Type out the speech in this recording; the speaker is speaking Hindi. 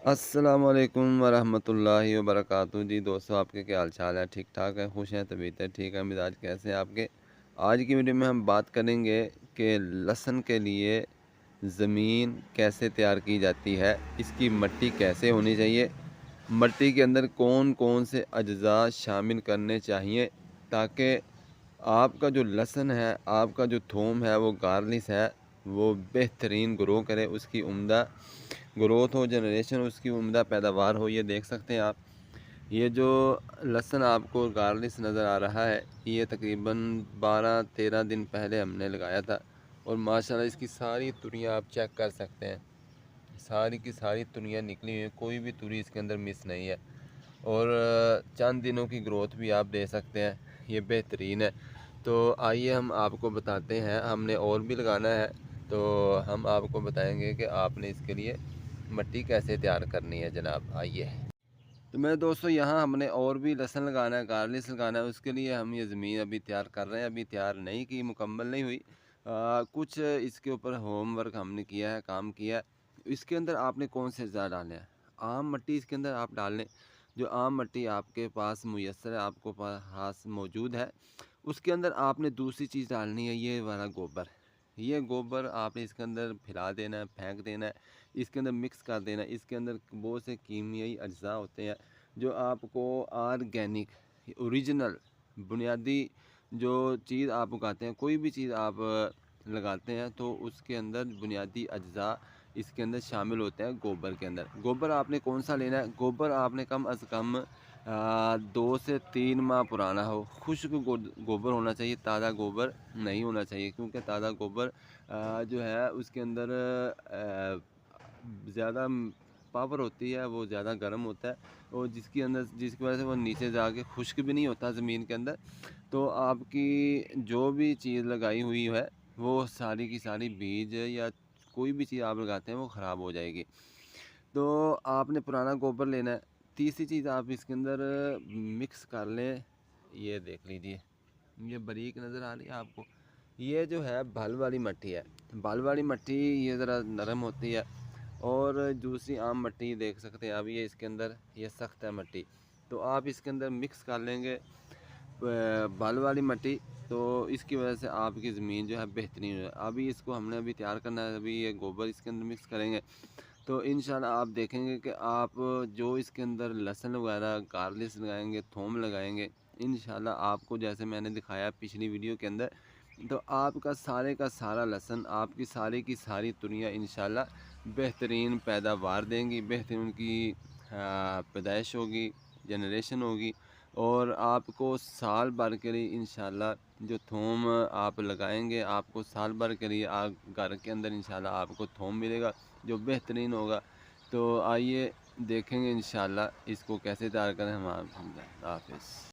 अस्सलामुअलैकुम वरहमतुल्लाहि वबरकातुहू। जी दोस्तों, आपके क्या हाल चाल है? ठीक ठाक है? खुश हैं? तबीयत है ठीक है? मिजाज कैसे हैं आपके? आज की वीडियो में हम बात करेंगे कि लहसुन के लिए ज़मीन कैसे तैयार की जाती है, इसकी मिट्टी कैसे होनी चाहिए, मिट्टी के अंदर कौन कौन से अज्जा शामिल करने चाहिए ताकि आपका जो लहसुन है, आपका जो थूम है, वो गार्लिश है, वो बेहतरीन ग्रो करे, उसकी उम्दा ग्रोथ हो, जनरेशन उसकी उम्दा पैदावार हो। ये देख सकते हैं आप, ये जो लहसुन आपको गार्लिश नज़र आ रहा है, ये तकरीबन 12-13 दिन पहले हमने लगाया था और माशाल्लाह इसकी सारी तुरियाँ आप चेक कर सकते हैं। सारी की सारी तुरियाँ निकली हुई हैं, कोई भी तुरी इसके अंदर मिस नहीं है और चंद दिनों की ग्रोथ भी आप दे सकते हैं। ये बेहतरीन है। तो आइए हम आपको बताते हैं, हमने और भी लगाना है तो हम आपको बताएंगे कि आपने इसके लिए मिट्टी कैसे तैयार करनी है जनाब। आइए। तो मेरे दोस्तों, यहाँ हमने और भी लहसुन लगाना है, गार्लिश लगाना है, उसके लिए हम ये ज़मीन अभी तैयार कर रहे हैं। अभी तैयार नहीं की, मुकम्मल नहीं हुई। कुछ इसके ऊपर होमवर्क हमने किया है, काम किया है। इसके अंदर आपने कौन से अज़ा डालने हैं? आम मिट्टी इसके अंदर आप डाल लें, जो आम मिट्टी आपके पास मुयस्सर है, आपको पास मौजूद है। उसके अंदर आपने दूसरी चीज़ डालनी है, ये वाला गोबर। ये गोबर आपने इसके अंदर फैला देना है, फेंक देना है, इसके अंदर मिक्स कर देना है। इसके अंदर बहुत से कीमियाई अज्जा होते हैं जो आपको ऑर्गेनिक, ओरिजिनल, बुनियादी जो चीज़ आप उगाते हैं, कोई भी चीज़ आप लगाते हैं तो उसके अंदर बुनियादी अज्जा इसके अंदर शामिल होते हैं गोबर के अंदर। गोबर आपने कौन सा लेना है? गोबर आपने कम अज़ कम 2 से 3 माह पुराना हो, खुश्क गोबर होना चाहिए, ताज़ा गोबर नहीं होना चाहिए, क्योंकि ताज़ा गोबर जो है उसके अंदर ज़्यादा पावर होती है, वो ज़्यादा गर्म होता है और जिसकी वजह से वो नीचे जाके खुश्क भी नहीं होता ज़मीन के अंदर। तो आपकी जो भी चीज़ लगाई हुई है, वो सारी की सारी बीज या कोई भी चीज़ आप लगाते हैं वो ख़राब हो जाएगी। तो आपने पुराना गोबर लेना है। तीसरी चीज़ आप इसके अंदर मिक्स कर लें, ये देख लीजिए, ये बारीक नज़र आ रही है आपको, ये जो है बल वाली मिट्टी है। बल वाली मिट्टी ये ज़रा नरम होती है और दूसरी आम मिट्टी देख सकते हैं आप, ये इसके अंदर ये सख्त है मिट्टी। तो आप इसके अंदर मिक्स कर लेंगे बल वाली मिट्टी, तो इसकी वजह से आपकी ज़मीन जो है बेहतरीन है। अभी इसको हमने अभी तैयार करना है, अभी ये गोबर इसके अंदर मिक्स करेंगे तो इंशाल्लाह आप देखेंगे कि आप जो इसके अंदर लहसुन वगैरह गार्लिश लगाएंगे, थूम लगाएंगे, इंशाल्लाह आपको जैसे मैंने दिखाया पिछली वीडियो के अंदर, तो आपका सारे का सारा लहसुन, आपकी सारी की सारी तुरियाँ इंशाल्लाह बेहतरीन पैदावार देंगी, बेहतरीन उनकी पैदाइश होगी, जनरेशन होगी और आपको साल भर के लिए इंशाल्लाह जो थूम आप लगाएंगे, आपको साल भर के लिए आप घर के अंदर इंशाल्लाह आपको थूम मिलेगा जो बेहतरीन होगा। तो आइए देखेंगे इंशाल्लाह इसको कैसे तैयार करें हम। हाफिज़।